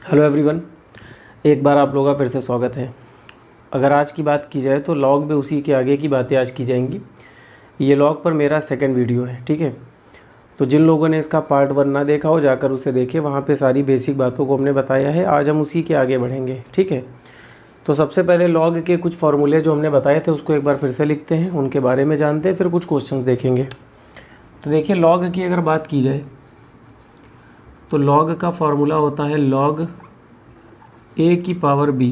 Hello everyone, एक बार आप लोगों का फिर से स्वागत है। अगर आज की बात की जाए तो लॉग में उसी के आगे की बातें आज की जाएंगी। ये लॉग पर मेरा सेकंड वीडियो है, ठीक है। तो जिन लोगों ने इसका पार्ट 1 ना देखा हो जाकर उसे देखें, वहाँ पे सारी बेसिक बातों को हमने बताया है। आज हम उसी के आगे बढ़ेंगे, ठीक है। तो सबसे पहले लॉग के कुछ फॉर्मूले जो हमने बताए थे उसको एक बार फिर से लिखते हैं, उनके बारे में जानते हैं, फिर कुछ क्वेश्चन देखेंगे। तो देखिए, लॉग की अगर बात की जाए तो लॉग का फॉर्मूला होता है लॉग ए की पावर बी,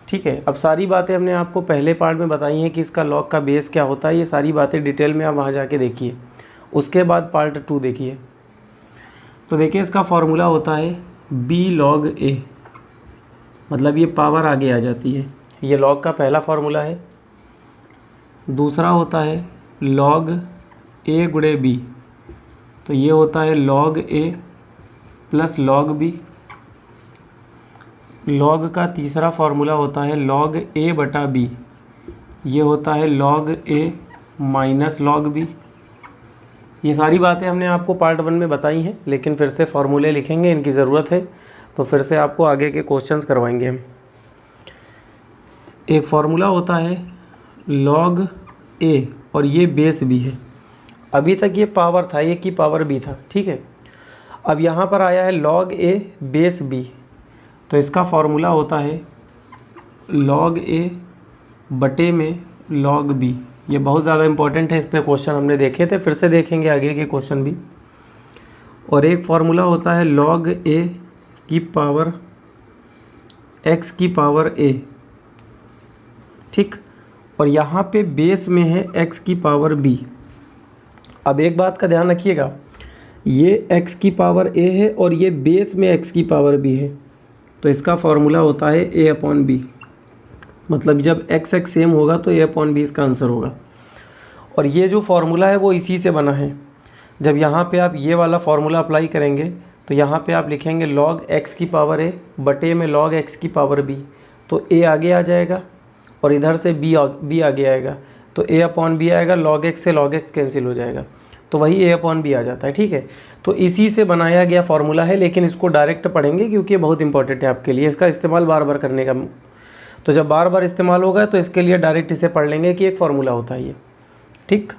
ठीक है। अब सारी बातें हमने आपको पहले पार्ट में बताई हैं कि इसका लॉग का बेस क्या होता है। ये सारी बातें डिटेल में आप वहाँ जाके देखिए, उसके बाद पार्ट 2 देखिए। तो देखिए, इसका फॉर्मूला होता है बी लॉग ए, मतलब ये पावर आगे आ जाती है। ये लॉग का पहला फॉर्मूला है। दूसरा होता है लॉग ए गुणे बी, तो ये होता है लॉग ए प्लस लॉग बी। लॉग का तीसरा फार्मूला होता है लॉग ए बटा बी, ये होता है लॉग ए माइनस लॉग बी। ये सारी बातें हमने आपको पार्ट 1 में बताई हैं, लेकिन फिर से फार्मूले लिखेंगे, इनकी ज़रूरत है। तो फिर से आपको आगे के क्वेश्चंस करवाएंगे हम। एक फार्मूला होता है लॉग ए और ये बेस बी है। अभी तक ये पावर था, ये की पावर बी था, ठीक है। अब यहाँ पर आया है लॉग ए बेस बी, तो इसका फॉर्मूला होता है लॉग ए बटे में लॉग बी। ये बहुत ज़्यादा इम्पॉर्टेंट है, इस पे क्वेश्चन हमने देखे थे, फिर से देखेंगे आगे के क्वेश्चन भी। और एक फार्मूला होता है लॉग ए की पावर एक्स की पावर ए, ठीक। और यहाँ पे बेस में है एक्स की पावर बी। अब एक बात का ध्यान रखिएगा, ये एक्स की पावर ए है और ये बेस में एक्स की पावर बी है, तो इसका फार्मूला होता है ए अपॉन बी। मतलब जब एक्स एक्स सेम होगा तो ए अपॉन बी इसका आंसर होगा। और ये जो फार्मूला है वो इसी से बना है। जब यहाँ पे आप ये वाला फार्मूला अप्लाई करेंगे तो यहाँ पे आप लिखेंगे लॉग एक्स की पावर ए बटे में लॉग एक्स की पावर बी, तो ए आगे आ जाएगा और इधर से बी आगे आएगा, तो ए अपॉन बी आएगा। लॉग एक्स से लॉग एक्स कैंसिल हो जाएगा, तो वही ए अपॉन बी आ जाता है, ठीक है। तो इसी से बनाया गया फार्मूला है, लेकिन इसको डायरेक्ट पढ़ेंगे क्योंकि ये बहुत इंपॉर्टेंट है आपके लिए। इसका इस्तेमाल बार बार करने का, तो जब बार बार इस्तेमाल होगा तो इसके लिए डायरेक्ट इसे पढ़ लेंगे कि एक फार्मूला होता है ये, ठीक।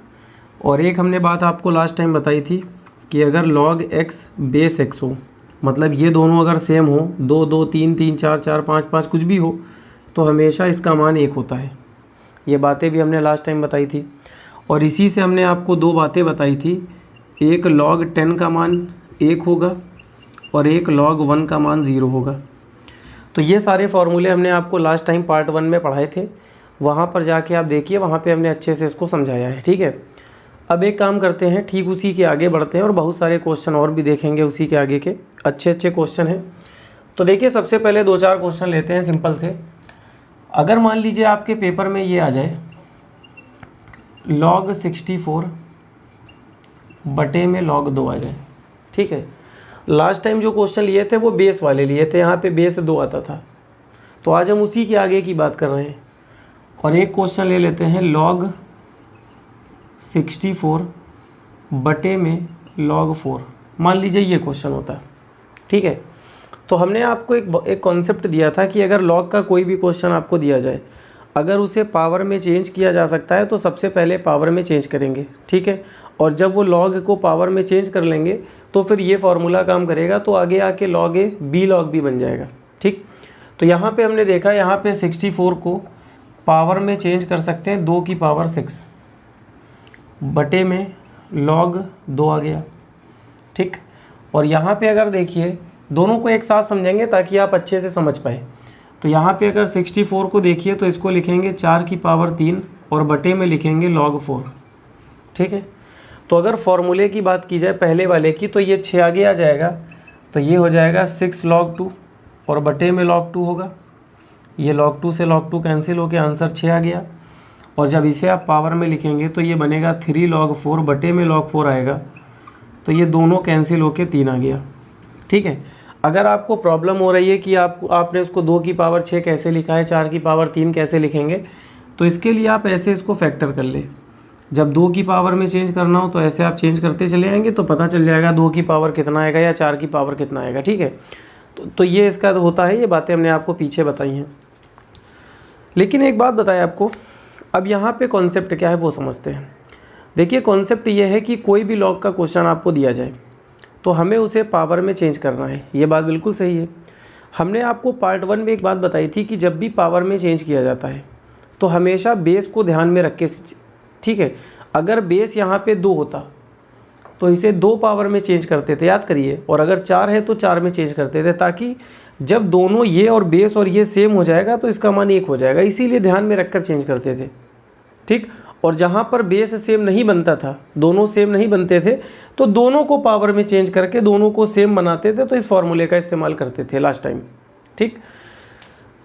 और एक हमने बात आपको लास्ट टाइम बताई थी कि अगर लॉग एक्स बेस एक्स हो, मतलब ये दोनों अगर सेम हो, 2 2 3 3 4 4 5 5 कुछ भी हो, तो हमेशा इसका मान 1 होता है। ये बातें भी हमने लास्ट टाइम बताई थी। और इसी से हमने आपको 2 बातें बताई थी, एक log 10 का मान 1 होगा और एक log 1 का मान 0 होगा। तो ये सारे फार्मूले हमने आपको लास्ट टाइम पार्ट 1 में पढ़ाए थे, वहाँ पर जाके आप देखिए, वहाँ पे हमने अच्छे से इसको समझाया है, ठीक है। अब एक काम करते हैं, ठीक उसी के आगे बढ़ते हैं और बहुत सारे क्वेश्चन और भी देखेंगे उसी के आगे के, अच्छे क्वेश्चन हैं। तो देखिए, सबसे पहले 2-4 क्वेश्चन लेते हैं सिंपल से। अगर मान लीजिए आपके पेपर में ये आ जाए log 64 बटे में log 2 आ जाए, ठीक है। लास्ट टाइम जो क्वेश्चन लिए थे वो बेस वाले लिए थे, यहाँ पे बेस 2 आता था, तो आज हम उसी के आगे की बात कर रहे हैं। और एक क्वेश्चन ले लेते हैं log 64 बटे में log 4। मान लीजिए ये क्वेश्चन होता है, ठीक है। तो हमने आपको एक कॉन्सेप्ट दिया था कि अगर log का कोई भी क्वेश्चन आपको दिया जाए, अगर उसे पावर में चेंज किया जा सकता है तो सबसे पहले पावर में चेंज करेंगे, ठीक है। और जब वो लॉग को पावर में चेंज कर लेंगे तो फिर ये फार्मूला काम करेगा, तो आगे आके log A B log B बन जाएगा, ठीक। तो यहाँ पे हमने देखा, यहाँ पे 64 को पावर में चेंज कर सकते हैं 2 की पावर 6 बटे में लॉग 2 आ गया, ठीक। और यहाँ पे अगर देखिए, दोनों को एक साथ समझेंगे ताकि आप अच्छे से समझ पाए। तो यहाँ पे अगर 64 को देखिए तो इसको लिखेंगे 4 की पावर 3 और बटे में लिखेंगे log 4, ठीक है। तो अगर फॉर्मूले की बात की जाए पहले वाले की, तो ये 6 आगे आ जाएगा, तो ये हो जाएगा 6 log 2 और बटे में log 2 होगा। ये log 2 से log 2 कैंसिल होकर आंसर 6 आ गया। और जब इसे आप पावर में लिखेंगे तो ये बनेगा 3 log 4 बटे में log 4 आएगा, तो ये दोनों कैंसिल होकर 3 आ गया, ठीक है। अगर आपको प्रॉब्लम हो रही है कि आपने उसको 2 की पावर 6 कैसे लिखा है, 4 की पावर 3 कैसे लिखेंगे, तो इसके लिए आप ऐसे इसको फैक्टर कर ले। जब 2 की पावर में चेंज करना हो तो ऐसे आप चेंज करते चले आएंगे, तो पता चल जाएगा 2 की पावर कितना आएगा या 4 की पावर कितना आएगा, ठीक है। तो ये इसका होता है, ये बातें हमने आपको पीछे बताई हैं। लेकिन एक बात बताएं आपको, अब यहाँ पे कॉन्सेप्ट क्या है वो समझते हैं। देखिए कॉन्सेप्ट ये है कि कोई भी लॉग का क्वेश्चन आपको दिया जाए तो हमें उसे पावर में चेंज करना है, ये बात बिल्कुल सही है। हमने आपको पार्ट 1 में एक बात बताई थी कि जब भी पावर में चेंज किया जाता है तो हमेशा बेस को ध्यान में रख के, ठीक है, अगर बेस यहाँ पे 2 होता तो इसे 2 पावर में चेंज करते थे, याद करिए, और अगर 4 है तो 4 में चेंज करते थे, ताकि जब दोनों ये और बेस और ये सेम हो जाएगा तो इसका मान 1 हो जाएगा, इसीलिए ध्यान में रखकर चेंज करते थे, ठीक। और जहाँ पर बेस सेम नहीं बनता था, दोनों सेम नहीं बनते थे, तो दोनों को पावर में चेंज करके दोनों को सेम बनाते थे, तो इस फॉर्मूले का इस्तेमाल करते थे लास्ट टाइम, ठीक।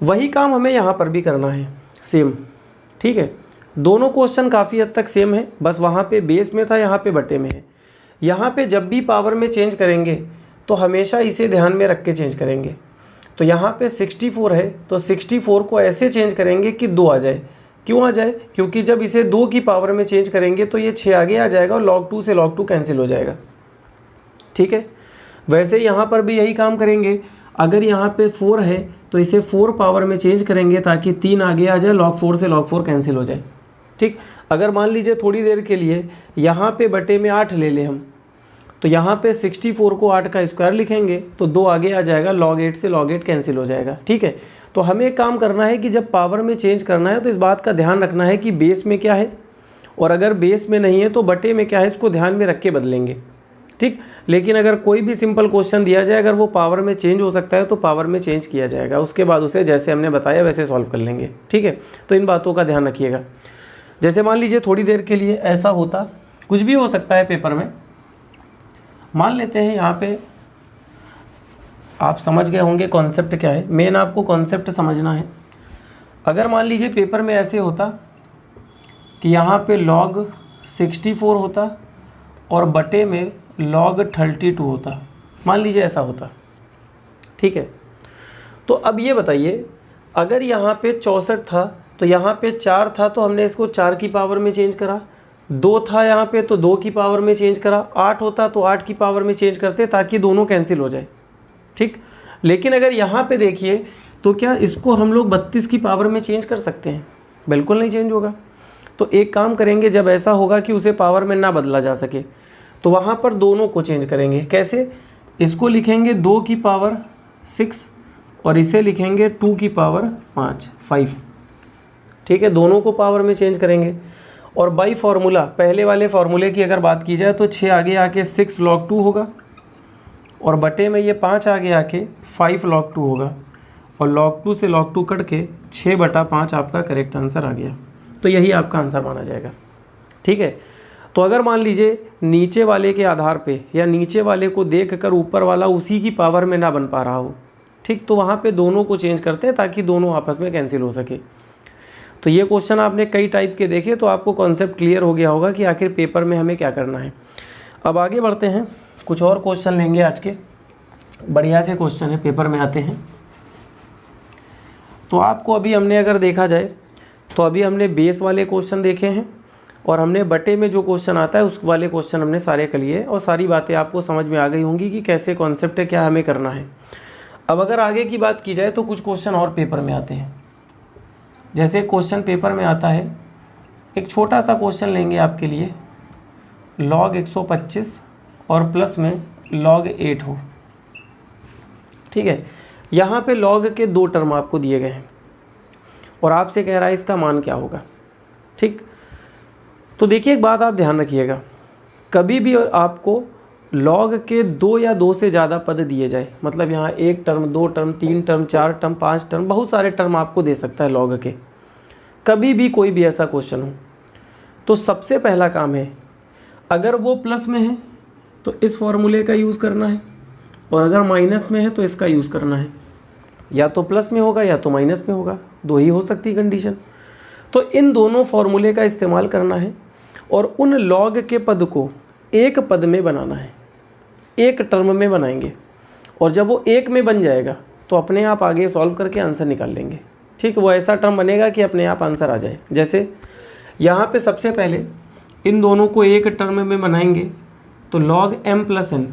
वही काम हमें यहाँ पर भी करना है, सेम, ठीक है। दोनों क्वेश्चन काफ़ी हद तक सेम है, बस वहाँ पे बेस में था, यहाँ पे बटे में है। यहाँ पे जब भी पावर में चेंज करेंगे तो हमेशा इसे ध्यान में रख के चेंज करेंगे। तो यहाँ पे 64 है तो 64 को ऐसे चेंज करेंगे कि 2 आ जाए। क्यों आ जाए? क्योंकि जब इसे 2 की पावर में चेंज करेंगे तो ये 6 आगे आ जाएगा और log 2 से log 2 कैंसिल हो जाएगा, ठीक है। वैसे यहाँ पर भी यही काम करेंगे, अगर यहाँ पे 4 है तो इसे 4 पावर में चेंज करेंगे ताकि 3 आगे आ जाए, log 4 से log 4 कैंसिल हो जाए, ठीक। अगर मान लीजिए थोड़ी देर के लिए यहाँ पे बटे में 8 ले लें हम, तो यहाँ पे 64 को 8 का स्क्वायर लिखेंगे तो 2 आगे आ जाएगा, log 8 से log 8 कैंसिल हो जाएगा, ठीक है। तो हमें एक काम करना है कि जब पावर में चेंज करना है तो इस बात का ध्यान रखना है कि बेस में क्या है, और अगर बेस में नहीं है तो बटे में क्या है, इसको ध्यान में रख के बदलेंगे, ठीक। लेकिन अगर कोई भी सिंपल क्वेश्चन दिया जाए, अगर वो पावर में चेंज हो सकता है तो पावर में चेंज किया जाएगा, उसके बाद उसे जैसे हमने बताया वैसे सॉल्व कर लेंगे, ठीक है। तो इन बातों का ध्यान रखिएगा। जैसे मान लीजिए थोड़ी देर के लिए ऐसा होता, कुछ भी हो सकता है पेपर में, मान लेते हैं यहाँ पे आप समझ गए होंगे कॉन्सेप्ट क्या है, मेन आपको कॉन्सेप्ट समझना है। अगर मान लीजिए पेपर में ऐसे होता कि यहाँ पे log 64 होता और बटे में log 32 होता, मान लीजिए ऐसा होता, ठीक है। तो अब ये बताइए, अगर यहाँ पे 64 था तो यहाँ पे 4 था तो हमने इसको 4 की पावर में चेंज करा, 2 था यहाँ पे तो 2 की पावर में चेंज करा, 8 होता तो 8 की पावर में चेंज करते ताकि दोनों कैंसिल हो जाए, ठीक। लेकिन अगर यहाँ पे देखिए तो क्या इसको हम लोग 32 की पावर में चेंज कर सकते हैं? बिल्कुल नहीं चेंज होगा। तो एक काम करेंगे, जब ऐसा होगा कि उसे पावर में ना बदला जा सके तो वहाँ पर दोनों को चेंज करेंगे। कैसे? इसको लिखेंगे 2 की पावर 6 और इसे लिखेंगे 2 की पावर 5, ठीक है। दोनों को पावर में चेंज करेंगे और बाई फार्मूला, पहले वाले फार्मूले की अगर बात की जाए तो 6 आगे आके 6 log 2 होगा और बटे में ये 5 आगे आके 5 log 2 होगा और log 2 से log 2 कट के 6/5 आपका करेक्ट आंसर आ गया। तो यही आपका आंसर माना जाएगा, ठीक है। तो अगर मान लीजिए नीचे वाले के आधार पे या नीचे वाले को देखकर ऊपर वाला उसी की पावर में ना बन पा रहा हो, ठीक, तो वहाँ पे दोनों को चेंज करते हैं ताकि दोनों आपस में कैंसिल हो सके। तो ये क्वेश्चन आपने कई टाइप के देखे तो आपको कॉन्सेप्ट क्लियर हो गया होगा कि आखिर पेपर में हमें क्या करना है। अब आगे बढ़ते हैं, कुछ और क्वेश्चन लेंगे आज के, बढ़िया से क्वेश्चन है, पेपर में आते हैं। तो आपको अभी हमने अगर देखा जाए तो अभी हमने बेस वाले क्वेश्चन देखे हैं और हमने बटे में जो क्वेश्चन आता है उस वाले क्वेश्चन हमने सारे कर लिए और सारी बातें आपको समझ में आ गई होंगी कि कैसे कॉन्सेप्ट है, क्या हमें करना है। अब अगर आगे की बात की जाए तो कुछ क्वेश्चन और पेपर में आते हैं। जैसे क्वेश्चन पेपर में आता है, एक छोटा सा क्वेश्चन लेंगे आपके लिए, log 125 और प्लस में log 8 हो, ठीक है। यहाँ पे log के 2 टर्म आपको दिए गए हैं और आपसे कह रहा है इसका मान क्या होगा, ठीक। तो देखिए एक बात आप ध्यान रखिएगा, कभी भी आपको log के 2 या 2 से ज़्यादा पद दिए जाए, मतलब यहाँ 1 term, 2 term, 3 term, 4 term, 5 term, बहुत सारे टर्म आपको दे सकता है log के, कभी भी कोई भी ऐसा क्वेश्चन हो, तो सबसे पहला काम है, अगर वो प्लस में है तो इस फॉर्मूले का यूज़ करना है और अगर माइनस में है तो इसका यूज़ करना है। या तो प्लस में होगा या तो माइनस में होगा, 2 ही हो सकती कंडीशन। तो इन दोनों फॉर्मूले का इस्तेमाल करना है और उन log के पद को एक पद में बनाना है, एक टर्म में बनाएंगे और जब वो एक में बन जाएगा तो अपने आप आगे सॉल्व करके आंसर निकाल लेंगे, ठीक। वो ऐसा टर्म बनेगा कि अपने आप आंसर आ जाए। जैसे यहाँ पे सबसे पहले इन दोनों को एक टर्म में बनाएंगे तो log m + n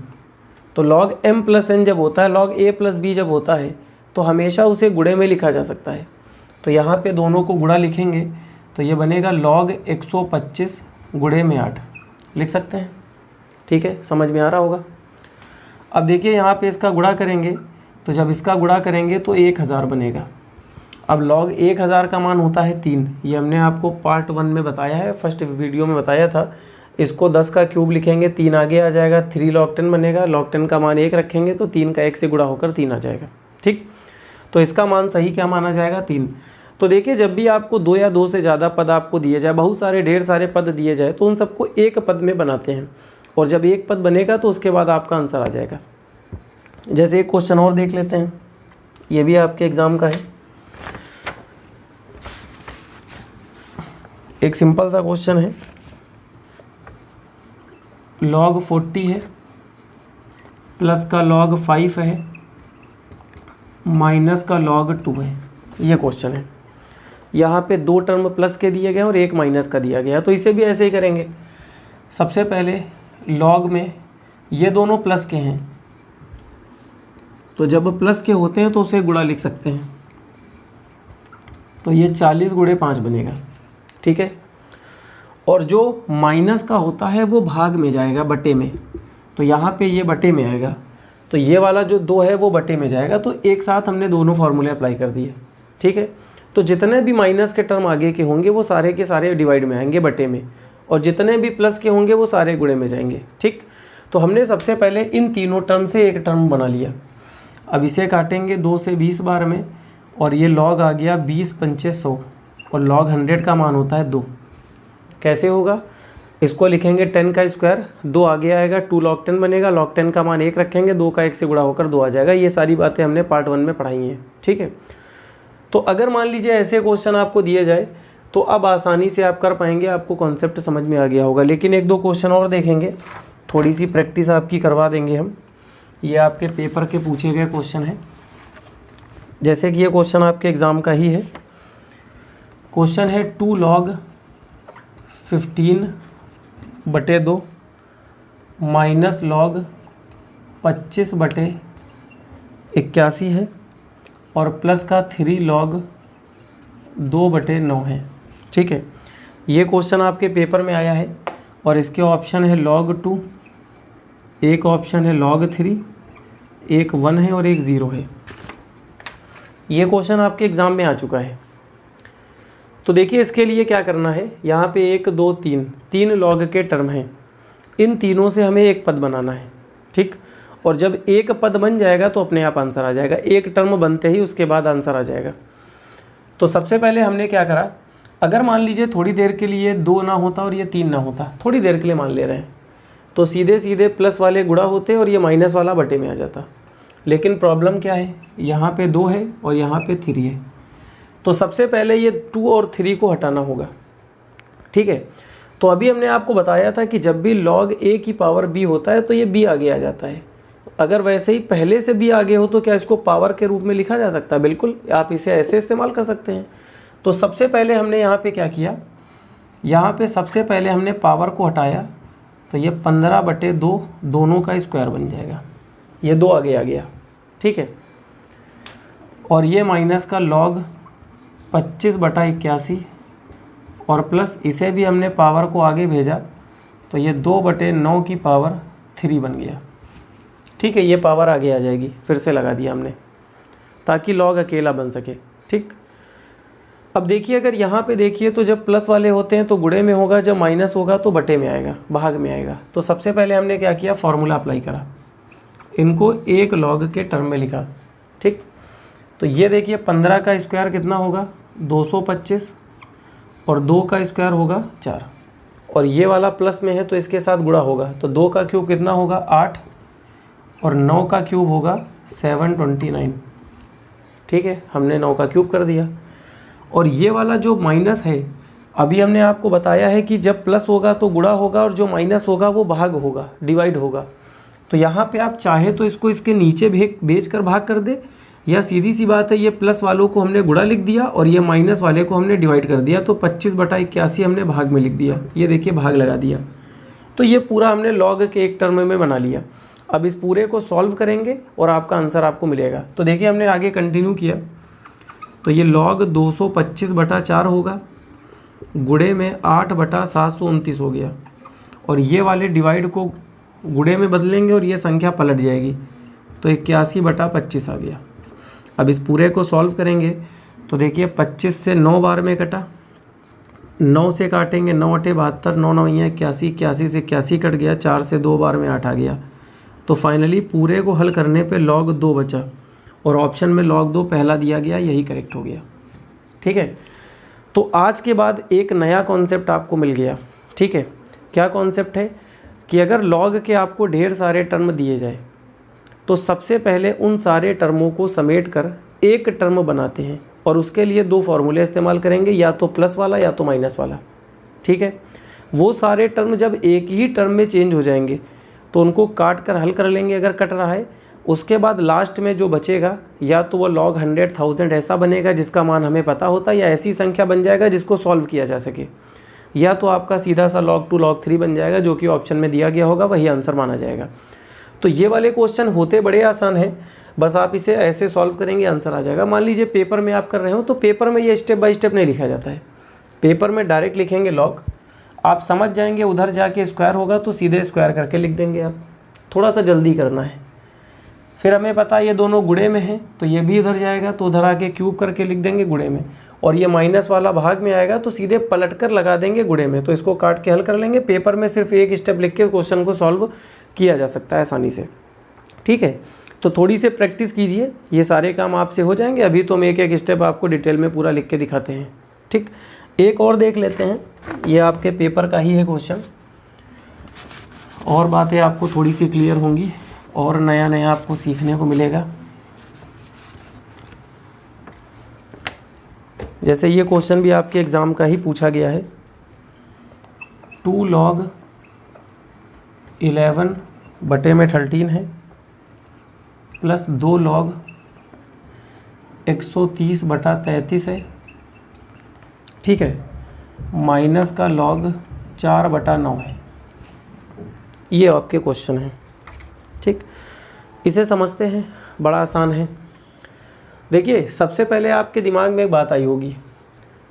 तो log m प्लस n जब होता है, log a प्लस b जब होता है, तो हमेशा उसे गुणे में लिखा जा सकता है। तो यहाँ पे दोनों को गुणा लिखेंगे तो ये बनेगा log 125 गुणे में 8 लिख सकते हैं। ठीक है, समझ में आ रहा होगा। अब देखिए यहाँ पे इसका गुणा करेंगे, तो जब इसका गुणा करेंगे तो 1000 बनेगा। अब log 1000 का मान होता है 3, ये हमने आपको पार्ट 1 में बताया है, फर्स्ट वीडियो में बताया था। इसको 10 का क्यूब लिखेंगे, 3 आगे आ जाएगा, 3 log 10 बनेगा। log 10 का मान 1 रखेंगे तो 3 का 1 से गुणा होकर 3 आ जाएगा। ठीक, तो इसका मान सही क्या माना जाएगा? 3। तो देखिए जब भी आपको 2 या 2 से ज़्यादा पद आपको दिए जाए, बहुत सारे ढेर सारे पद दिए जाए, तो उन सबको एक पद में बनाते हैं, और जब एक पद बनेगा तो उसके बाद आपका आंसर आ जाएगा। जैसे एक क्वेश्चन और देख लेते हैं, ये भी आपके एग्ज़ाम का है। एक सिंपल सा क्वेश्चन है, log 40 है, प्लस का log 5 है, माइनस का log 2 है। ये क्वेश्चन है। यहाँ पे 2 टर्म प्लस के दिए गए और 1 माइनस का दिया गया, तो इसे भी ऐसे ही करेंगे। सबसे पहले log में ये दोनों प्लस के हैं, तो जब प्लस के होते हैं तो उसे गुणा लिख सकते हैं। तो ये 40 गुणे 5 बनेगा। ठीक है, और जो माइनस का होता है वो भाग में जाएगा, बटे में। तो यहाँ पे ये बटे में आएगा, तो ये वाला जो 2 है वो बटे में जाएगा। तो एक साथ हमने दोनों फार्मूले अप्लाई कर दिए। ठीक है, तो जितने भी माइनस के टर्म आगे के होंगे वो सारे के सारे डिवाइड में आएंगे, बटे में, और जितने भी प्लस के होंगे वो सारे गुणे में जाएंगे। ठीक, तो हमने सबसे पहले इन तीनों टर्म से एक टर्म बना लिया। अब इसे काटेंगे 2 से 20 बार में, और ये log आ गया 20 पंचे 100, और log 100 का मान होता है 2। कैसे होगा? इसको लिखेंगे 10 का स्क्वायर, 2 आगे आएगा, 2 log 10 बनेगा। log 10 का मान 1 रखेंगे, 2 का 1 से गुणा होकर 2 आ जाएगा। ये सारी बातें हमने पार्ट 1 में पढ़ाई हैं। ठीक है, तो अगर मान लीजिए ऐसे क्वेश्चन आपको दिए जाए तो अब आसानी से आप कर पाएंगे, आपको कॉन्सेप्ट समझ में आ गया होगा। लेकिन 1-2 क्वेश्चन और देखेंगे, थोड़ी सी प्रैक्टिस आपकी करवा देंगे हम। ये आपके पेपर के पूछे गए क्वेश्चन है। जैसे कि ये क्वेश्चन आपके एग्ज़ाम का ही है। क्वेश्चन है 2 log 15/2 माइनस log 25/81 है, और प्लस का 3 log 2/9 है। ठीक है, ये क्वेश्चन आपके पेपर में आया है, और इसके ऑप्शन है log 2, एक ऑप्शन है log 3, एक 1 है और एक 0 है। ये क्वेश्चन आपके एग्ज़ाम में आ चुका है। तो देखिए इसके लिए क्या करना है, यहाँ पे 1 2 3 log के टर्म हैं, इन तीनों से हमें एक पद बनाना है। ठीक, और जब एक पद बन जाएगा तो अपने आप आंसर आ जाएगा। एक टर्म बनते ही उसके बाद आंसर आ जाएगा। तो सबसे पहले हमने क्या करा, अगर मान लीजिए थोड़ी देर के लिए 2 ना होता और ये 3 ना होता, थोड़ी देर के लिए मान ले रहे हैं, तो सीधे सीधे प्लस वाले गुणा होते और ये माइनस वाला बटे में आ जाता। लेकिन प्रॉब्लम क्या है, यहाँ पे 2 है और यहाँ पे 3 है, तो सबसे पहले ये 2 और 3 को हटाना होगा। ठीक है, तो अभी हमने आपको बताया था कि जब भी log a की पावर b होता है तो ये b आगे आ जाता है। अगर वैसे ही पहले से b आगे हो तो क्या इसको पावर के रूप में लिखा जा सकता है? बिल्कुल, आप इसे ऐसे इस्तेमाल कर सकते हैं। तो सबसे पहले हमने यहाँ पे क्या किया, यहाँ पे सबसे पहले हमने पावर को हटाया, तो ये 15/2 दोनों का स्क्वायर बन जाएगा, ये 2 आगे आ गया। ठीक है, और ये माइनस का log 25/81, और प्लस इसे भी हमने पावर को आगे भेजा, तो ये 2/9 की पावर 3 बन गया। ठीक है, ये पावर आगे आ जाएगी, फिर से लगा दिया हमने ताकि log अकेला बन सके। ठीक, अब देखिए अगर यहाँ पे देखिए तो जब प्लस वाले होते हैं तो गुणे में होगा, जब माइनस होगा तो बटे में आएगा, भाग में आएगा। तो सबसे पहले हमने क्या किया, फॉर्मूला अप्लाई करा, इनको 1 log के टर्म में लिखा। ठीक, तो ये देखिए 15 का स्क्वायर कितना होगा 225, और 2 का स्क्वायर होगा 4, और ये वाला प्लस में है तो इसके साथ गुणा होगा, तो 2 का क्यूब कितना होगा 8, और 9 का क्यूब होगा 729। ठीक है, हमने 9 का क्यूब कर दिया। और ये वाला जो माइनस है, अभी हमने आपको बताया है कि जब प्लस होगा तो गुणा होगा, और जो माइनस होगा वो भाग होगा, डिवाइड होगा। तो यहाँ पे आप चाहे तो इसको इसके नीचे भेज कर भाग कर दे, या सीधी सी बात है ये प्लस वालों को हमने गुणा लिख दिया और ये माइनस वाले को हमने डिवाइड कर दिया, तो 25/81 हमने भाग में लिख दिया। ये देखिए भाग लगा दिया, तो ये पूरा हमने log के एक टर्म में बना लिया। अब इस पूरे को सॉल्व करेंगे और आपका आंसर आपको मिलेगा। तो देखिए हमने आगे कंटिन्यू किया, तो ये log 225/4 होगा, गुणे में 8/729 हो गया, और ये वाले डिवाइड को गुणे में बदलेंगे और ये संख्या पलट जाएगी, तो 81/25 आ गया। अब इस पूरे को सॉल्व करेंगे तो देखिए 25 से 9 बार में कटा, 9 से काटेंगे 9 8 72, 9 9 81, 81 से 81 कट गया, 4 से 2 बार में 8 आ गया। तो फाइनली पूरे को हल करने पे log 2 बचा और ऑप्शन में log 2 पहला दिया गया, यही करेक्ट हो गया। ठीक है, तो आज के बाद एक नया कॉन्सेप्ट आपको मिल गया। ठीक है, क्या कॉन्सेप्ट है कि अगर log के आपको ढेर सारे टर्म दिए जाए तो सबसे पहले उन सारे टर्मों को समेट कर एक टर्म बनाते हैं, और उसके लिए दो फॉर्मूले इस्तेमाल करेंगे, या तो प्लस वाला या तो माइनस वाला। ठीक है, वो सारे टर्म जब एक ही टर्म में चेंज हो जाएंगे तो उनको काट कर हल कर लेंगे अगर कट रहा है। उसके बाद लास्ट में जो बचेगा या तो वो log 100,000 ऐसा बनेगा जिसका मान हमें पता होता है, या ऐसी संख्या बन जाएगा जिसको सॉल्व किया जा सके, या तो आपका सीधा सा log 2 log 3 बन जाएगा जो कि ऑप्शन में दिया गया होगा, वही आंसर माना जाएगा। तो ये वाले क्वेश्चन होते बड़े आसान हैं, बस आप इसे ऐसे सॉल्व करेंगे आंसर आ जाएगा। मान लीजिए पेपर में आप कर रहे हो तो पेपर में ये स्टेप बाय स्टेप नहीं लिखा जाता है, पेपर में डायरेक्ट लिखेंगे log, आप समझ जाएंगे उधर जाके स्क्वायर होगा तो सीधे स्क्वायर करके लिख देंगे। आप थोड़ा सा जल्दी करना है। फिर हमें पता है ये दोनों गुणे में हैं तो ये भी उधर जाएगा तो उधर आके क्यूब करके लिख देंगे गुणे में, और ये माइनस वाला भाग में आएगा तो सीधे पलट कर लगा देंगे गुणे में, तो इसको काट के हल कर लेंगे। पेपर में सिर्फ एक स्टेप लिख के क्वेश्चन को सॉल्व किया जा सकता है आसानी से। ठीक है, तो थोड़ी सी प्रैक्टिस कीजिए, ये सारे काम आपसे हो जाएंगे। अभी तो हम एक एक स्टेप आपको डिटेल में पूरा लिख के दिखाते हैं। ठीक, एक और देख लेते हैं, ये आपके पेपर का ही है क्वेश्चन, और बातें आपको थोड़ी सी क्लियर होंगी और नया नया आपको सीखने को मिलेगा। जैसे ये क्वेश्चन भी आपके एग्ज़ाम का ही पूछा गया है, 2 log 11/13 है प्लस 2 log 130/33 है। ठीक है, माइनस का log 4/9 है। ये आपके क्वेश्चन है। ठीक, इसे समझते हैं, बड़ा आसान है। देखिए सबसे पहले आपके दिमाग में एक बात आई होगी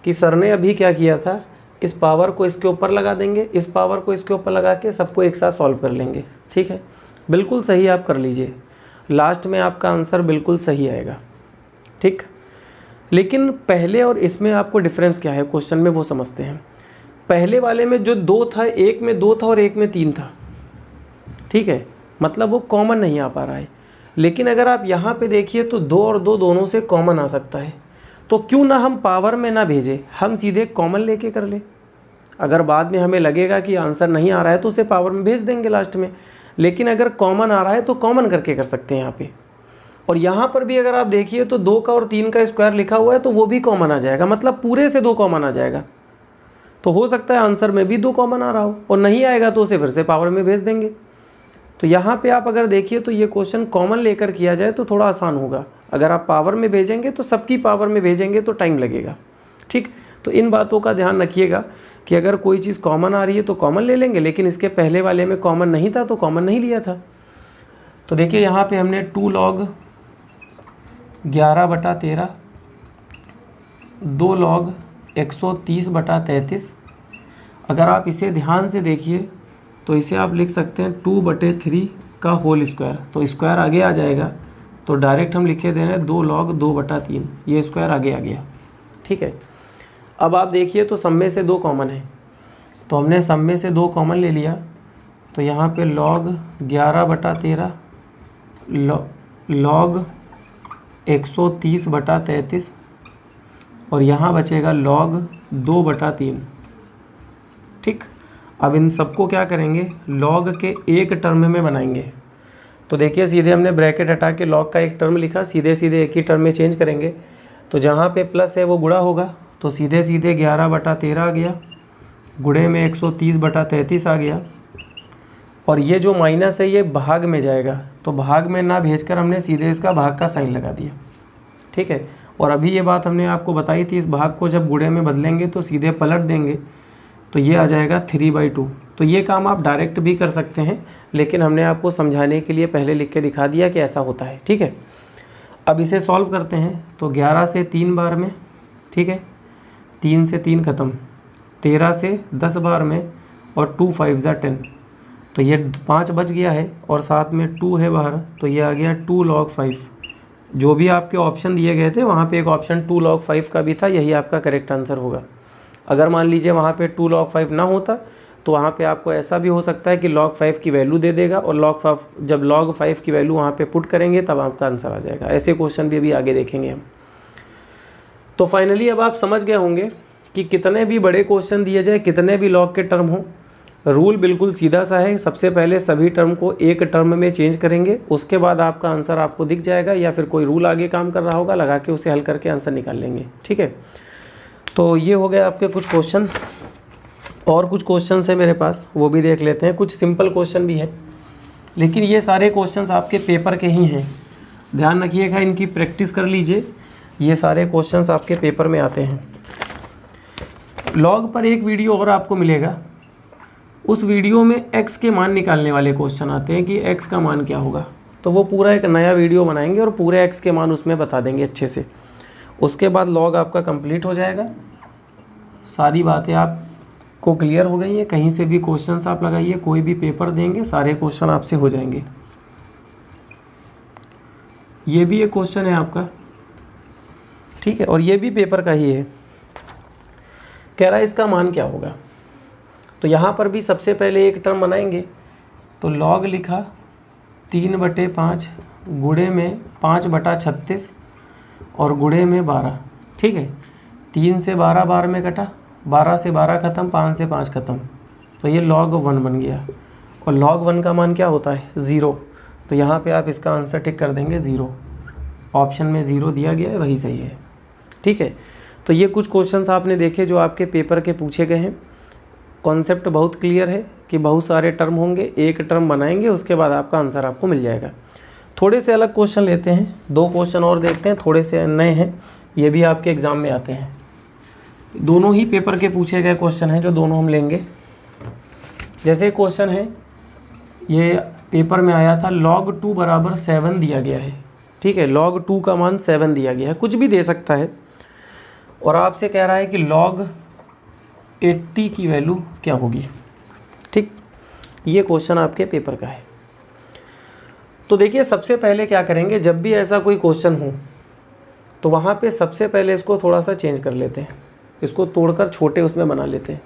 कि सर ने अभी क्या किया था, इस पावर को इसके ऊपर लगा देंगे, इस पावर को इसके ऊपर लगा के सबको एक साथ सॉल्व कर लेंगे। ठीक है, बिल्कुल सही आप कर लीजिए, लास्ट में आपका आंसर बिल्कुल सही आएगा। ठीक, लेकिन पहले और इसमें आपको डिफरेंस क्या है क्वेश्चन में वो समझते हैं। पहले वाले में जो 2 था, एक में 2 था और एक में 3 था। ठीक है, मतलब वो कॉमन नहीं आ पा रहा है। लेकिन अगर आप यहाँ पे देखिए तो 2 और 2 दोनों से कॉमन आ सकता है, तो क्यों ना हम पावर में ना भेजें, हम सीधे कॉमन लेके कर ले। अगर बाद में हमें लगेगा कि आंसर नहीं आ रहा है तो उसे पावर में भेज देंगे लास्ट में, लेकिन अगर कॉमन आ रहा है तो कॉमन करके कर सकते हैं यहाँ पे। और यहाँ पर भी अगर आप देखिए तो 2 का और 3 का स्क्वायर लिखा हुआ है तो वो भी कॉमन आ जाएगा, मतलब पूरे से 2 कॉमन आ जाएगा। तो हो सकता है आंसर में भी 2 कॉमन आ रहा हो, और नहीं आएगा तो उसे फिर से पावर में भेज देंगे। तो यहाँ पे आप अगर देखिए तो ये क्वेश्चन कॉमन लेकर किया जाए तो थोड़ा आसान होगा। अगर आप पावर में भेजेंगे तो सबकी पावर में भेजेंगे तो टाइम लगेगा। ठीक, तो इन बातों का ध्यान रखिएगा कि अगर कोई चीज़ कॉमन आ रही है तो कॉमन ले लेंगे, लेकिन इसके पहले वाले में कॉमन नहीं था तो कॉमन नहीं लिया था। तो देखिए यहाँ पे हमने 2 log 11/13, 2 log 130/33, अगर आप इसे ध्यान से देखिए तो इसे आप लिख सकते हैं 2/3 का होल स्क्वायर, तो स्क्वायर आगे आ जाएगा, तो डायरेक्ट हम लिखे दे रहे हैं 2 log 2/3, ये स्क्वायर आगे आ गया। ठीक है, अब आप देखिए तो सब में से 2 कॉमन है, तो हमने सब में से 2 कॉमन ले लिया, तो यहाँ पे log 11/13 log 130/33 और यहाँ बचेगा log 2/3। ठीक, अब इन सबको क्या करेंगे, log के एक टर्म में बनाएंगे। तो देखिए सीधे हमने ब्रैकेट हटा के log का एक टर्म लिखा, सीधे सीधे एक ही टर्म में चेंज करेंगे, तो जहाँ पे प्लस है वो गुणा होगा, तो सीधे सीधे 11/13 आ गया, गुणे में 130/33 आ गया, और ये जो माइनस है ये भाग में जाएगा, तो भाग में ना भेजकर हमने सीधे इसका भाग का साइन लगा दिया। ठीक है, और अभी ये बात हमने आपको बताई थी, इस भाग को जब गुणे में बदलेंगे तो सीधे पलट देंगे, तो ये आ जाएगा 3/2। तो ये काम आप डायरेक्ट भी कर सकते हैं, लेकिन हमने आपको समझाने के लिए पहले लिख के दिखा दिया कि ऐसा होता है। ठीक है, अब इसे सॉल्व करते हैं। तो 11 से 3 बार में, ठीक है, 3 से 3 ख़त्म, 13 से 10 बार में, और 2 5 ज़ा 10, तो ये 5 बच गया है और साथ में 2 है बाहर, तो ये आ गया 2 log 5। जो भी आपके ऑप्शन दिए गए थे वहाँ पे एक ऑप्शन 2 log 5 का भी था, यही आपका करेक्ट आंसर होगा। अगर मान लीजिए वहाँ पे 2 log 5 ना होता तो वहाँ पे आपको ऐसा भी हो सकता है कि log 5 की वैल्यू दे देगा, और जब log 5 की वैल्यू वहाँ पे पुट करेंगे तब आपका आंसर आ जाएगा। ऐसे क्वेश्चन भी अभी आगे देखेंगे हम। तो फाइनली अब आप समझ गए होंगे कि कितने भी बड़े क्वेश्चन दिए जाए, कितने भी log के टर्म हो, रूल बिल्कुल सीधा सा है। सबसे पहले सभी टर्म को एक टर्म में चेंज करेंगे, उसके बाद आपका आंसर आपको दिख जाएगा, या फिर कोई रूल आगे काम कर रहा होगा, लगा के उसे हल करके आंसर निकाल लेंगे। ठीक है, तो ये हो गए आपके कुछ क्वेश्चन। और कुछ क्वेश्चन है मेरे पास, वो भी देख लेते हैं। कुछ सिंपल क्वेश्चन भी है, लेकिन ये सारे क्वेश्चन आपके पेपर के ही हैं, ध्यान रखिएगा, इनकी प्रैक्टिस कर लीजिए। ये सारे क्वेश्चन आपके पेपर में आते हैं। लॉग पर एक वीडियो और आपको मिलेगा, उस वीडियो में x के मान निकालने वाले क्वेश्चन आते हैं कि x का मान क्या होगा। तो वो पूरा एक नया वीडियो बनाएंगे और पूरे x के मान उसमें बता देंगे अच्छे से। उसके बाद लॉग आपका कंप्लीट हो जाएगा। सारी बातें आपको क्लियर हो गई हैं। कहीं से भी क्वेश्चंस आप लगाइए, कोई भी पेपर देंगे, सारे क्वेश्चन आपसे हो जाएंगे। ये भी एक क्वेश्चन है आपका, ठीक है, और ये भी पेपर का ही है। कह रहा है इसका मान क्या होगा। तो यहाँ पर भी सबसे पहले एक टर्म बनाएंगे। तो log लिखा 3/5 गुणे में 5/36 और गुणे में 12। ठीक है, 3 से 12 बार में कटा, 12 से 12 ख़त्म, 5 से 5 ख़त्म, तो ये log 1 बन गया। और log 1 का मान क्या होता है? 0। तो यहाँ पे आप इसका आंसर टिक कर देंगे 0। ऑप्शन में 0 दिया गया है, वही सही है। ठीक है, तो ये कुछ क्वेश्चंस आपने देखे जो आपके पेपर के पूछे गए हैं। कॉन्सेप्ट बहुत क्लियर है कि बहुत सारे टर्म होंगे, एक टर्म बनाएंगे, उसके बाद आपका आंसर आपको मिल जाएगा। थोड़े से अलग क्वेश्चन लेते हैं, 2 क्वेश्चन और देखते हैं, थोड़े से नए हैं, ये भी आपके एग्ज़ाम में आते हैं। दोनों ही पेपर के पूछे गए क्वेश्चन हैं जो दोनों हम लेंगे। जैसे क्वेश्चन है, ये पेपर में आया था, log 2 बराबर 7 दिया गया है। ठीक है, log 2 का मान 7 दिया गया है, कुछ भी दे सकता है, और आपसे कह रहा है कि log 80 की वैल्यू क्या होगी। ठीक, ये क्वेश्चन आपके पेपर का है। तो देखिए, सबसे पहले क्या करेंगे, जब भी ऐसा कोई क्वेश्चन हो तो वहाँ पे सबसे पहले इसको थोड़ा सा चेंज कर लेते हैं, इसको तोड़कर छोटे उसमें बना लेते हैं।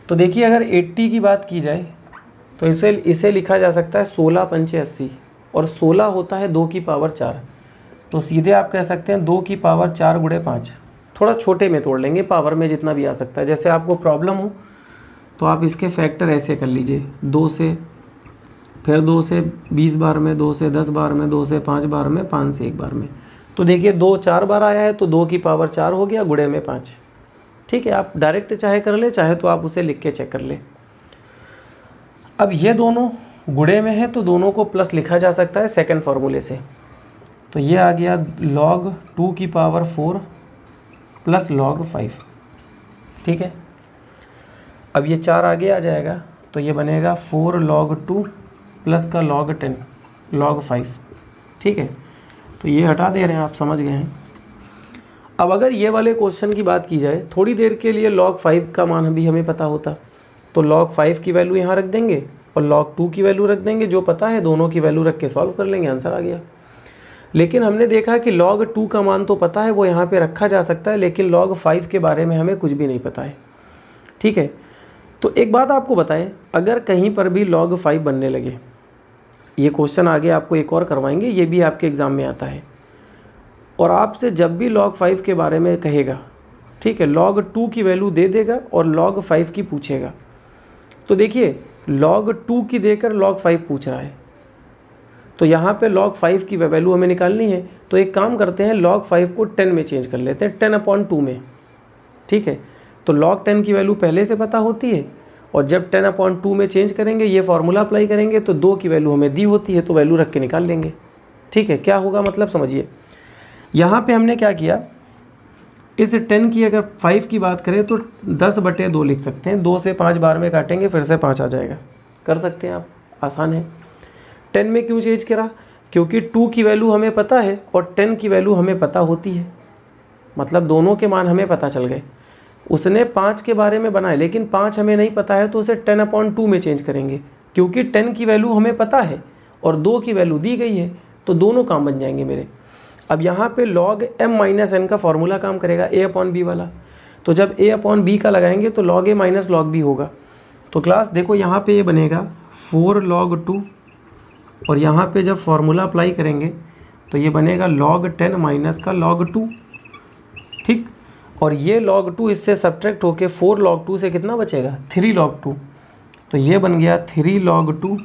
तो देखिए, अगर 80 की बात की जाए तो इसे लिखा जा सकता है 16 पंचे 80, और 16 होता है 2 की पावर 4। तो सीधे आप कह सकते हैं 2 की पावर 4 गुणे 5। थोड़ा छोटे में तोड़ लेंगे, पावर में जितना भी आ सकता है। जैसे आपको प्रॉब्लम हो तो आप इसके फैक्टर ऐसे कर लीजिए, 2 से, फिर 2 से 20 बार में, 2 से 10 बार में, 2 से 5 बार में, 5 से 1 बार में। तो देखिए 2 4 बार आया है, तो 2 की पावर 4 हो गया, गुणे में 5। ठीक है, आप डायरेक्ट चाहे कर ले, चाहे तो आप उसे लिख के चेक कर ले। अब ये दोनों गुणे में है तो दोनों को प्लस लिखा जा सकता है सेकंड फार्मूले से। तो ये आ गया log 2 की पावर 4 प्लस log 5। ठीक है, अब ये 4 आगे आ जाएगा, तो ये बनेगा 4 log 2 प्लस का log 10 log 5। ठीक है, तो ये हटा दे रहे हैं, आप समझ गए हैं। अब अगर ये वाले क्वेश्चन की बात की जाए, थोड़ी देर के लिए log 5 का मान भी हमें पता होता, तो log 5 की वैल्यू यहाँ रख देंगे और log 2 की वैल्यू रख देंगे, जो पता है दोनों की वैल्यू रख के सॉल्व कर लेंगे, आंसर आ गया। लेकिन हमने देखा कि log 2 का मान तो पता है, वो यहाँ पे रखा जा सकता है, लेकिन log 5 के बारे में हमें कुछ भी नहीं पता है। ठीक है, तो एक बात आपको बताएं, अगर कहीं पर भी log 5 बनने लगे, ये क्वेश्चन आगे आपको एक और करवाएंगे, ये भी आपके एग्ज़ाम में आता है, और आपसे जब भी log 5 के बारे में कहेगा, ठीक है, log 2 की वैल्यू दे देगा और log 5 की पूछेगा। तो देखिए, log 2 की देकर log 5 पूछ रहा है, तो यहाँ पे log 5 की वैल्यू हमें निकालनी है। तो एक काम करते हैं, log 5 को 10 में चेंज कर लेते हैं, 10/2 में। ठीक है, तो log 10 की वैल्यू पहले से पता होती है, और जब 10/2 में चेंज करेंगे, ये फार्मूला अप्लाई करेंगे, तो 2 की वैल्यू हमें दी होती है, तो वैल्यू रख के निकाल लेंगे। ठीक है, क्या होगा मतलब समझिए। यहाँ पे हमने क्या किया, इस 10 की अगर 5 की बात करें तो 10/2 लिख सकते हैं, 2 से 5 बार में काटेंगे फिर से 5 आ जाएगा, कर सकते हैं आप, आसान है। 10 में क्यों चेंज करा, क्योंकि 2 की वैल्यू हमें पता है और 10 की वैल्यू हमें पता होती है, मतलब दोनों के मान हमें पता चल गए। उसने 5 के बारे में बनाए लेकिन 5 हमें नहीं पता है तो उसे 10/2 में चेंज करेंगे, क्योंकि 10 की वैल्यू हमें पता है और 2 की वैल्यू दी गई है, तो दोनों काम बन जाएंगे मेरे। अब यहाँ पे log m माइनस n का फॉर्मूला काम करेगा, a/b वाला। तो जब a/b का लगाएंगे तो log a minus log b होगा। तो क्लास देखो यहाँ पे ये बनेगा 4 log 2 और यहाँ पे जब फॉर्मूला अप्लाई करेंगे तो ये बनेगा log 10 माइनस का log 2, ठीक। और ये log 2 इससे सब्ट्रैक्ट होके 4 log 2 से कितना बचेगा, 3 log 2। तो ये बन गया 3 log 2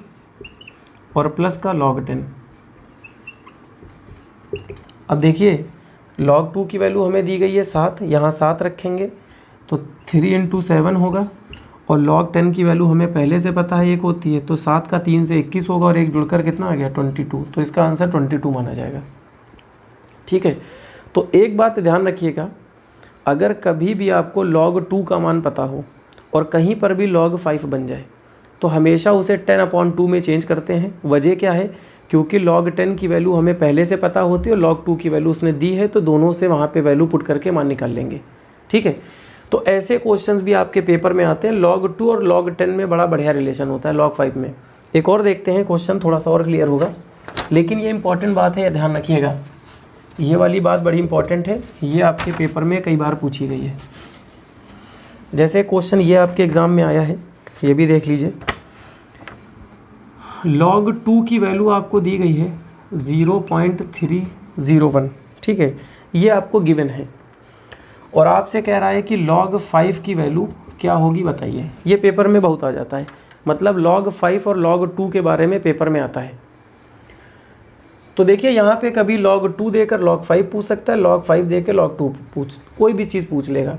और प्लस का log 10। अब देखिए log 2 की वैल्यू हमें दी गई है 7, यहाँ 7 रखेंगे तो 3 × 7 होगा, और log 10 की वैल्यू हमें पहले से पता है 1 होती है, तो 7 का 3 से 21 होगा और 1 जुड़कर कितना आ गया 22। तो इसका आंसर 22 माना जाएगा, ठीक है। तो एक बात ध्यान रखिएगा, अगर कभी भी आपको log 2 का मान पता हो और कहीं पर भी log 5 बन जाए तो हमेशा उसे 10/2 में चेंज करते हैं। वजह क्या है, क्योंकि log 10 की वैल्यू हमें पहले से पता होती है और log 2 की वैल्यू उसने दी है, तो दोनों से वहाँ पे वैल्यू पुट करके मान निकाल लेंगे, ठीक है। तो ऐसे क्वेश्चंस भी आपके पेपर में आते हैं। log 2 और log 10 में बड़ा बढ़िया रिलेशन होता है, log 5 में। एक और देखते हैं क्वेश्चन, थोड़ा सा और क्लियर होगा, लेकिन ये इंपॉर्टेंट बात है, ध्यान रखिएगा, ये वाली बात बड़ी इंपॉर्टेंट है, ये आपके पेपर में कई बार पूछी गई है। जैसे क्वेश्चन ये आपके एग्ज़ाम में आया है, ये भी देख लीजिए। log 2 की वैल्यू आपको दी गई है 0.301, ठीक है, ये आपको गिवन है, और आपसे कह रहा है कि log 5 की वैल्यू क्या होगी बताइए। ये पेपर में बहुत आ जाता है, मतलब log 5 और log 2 के बारे में पेपर में आता है। तो देखिए यहाँ पे कभी log 2 देकर log 5 पूछ सकता है, log 5 देकर log 2 कोई भी चीज़ पूछ लेगा।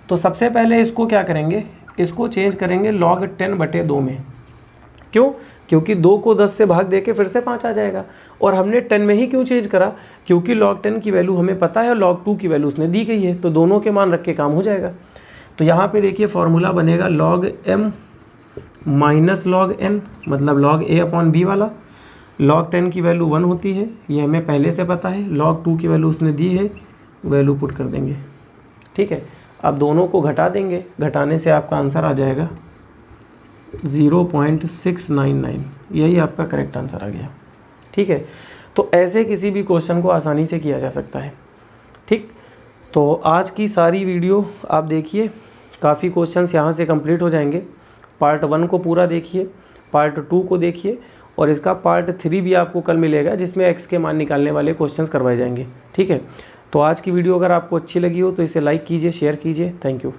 तो सबसे पहले इसको क्या करेंगे, इसको चेंज करेंगे log 10/2 में। क्यों, क्योंकि 2 को 10 से भाग देके फिर से 5 आ जाएगा, और हमने 10 में ही क्यों चेंज करा, क्योंकि log 10 की वैल्यू हमें पता है और log 2 की वैल्यू उसने दी गई है, तो दोनों के मान रख के काम हो जाएगा। तो यहाँ पे देखिए फॉर्मूला बनेगा log m minus log n, मतलब log a/b वाला। log 10 की वैल्यू 1 होती है, ये हमें पहले से पता है, log 2 की वैल्यू उसने दी है, वैल्यू पुट कर देंगे, ठीक है। अब दोनों को घटा देंगे, घटाने से आपका आंसर आ जाएगा 0.699, यही आपका करेक्ट आंसर आ गया, ठीक है। तो ऐसे किसी भी क्वेश्चन को आसानी से किया जा सकता है, ठीक। तो आज की सारी वीडियो आप देखिए, काफ़ी क्वेश्चंस यहाँ से कंप्लीट हो जाएंगे। पार्ट 1 को पूरा देखिए, पार्ट 2 को देखिए, और इसका पार्ट 3 भी आपको कल मिलेगा, जिसमें x के मान निकालने वाले क्वेश्चंस करवाए जाएंगे, ठीक है। तो आज की वीडियो अगर आपको अच्छी लगी हो तो इसे लाइक कीजिए, शेयर कीजिए। Thank you.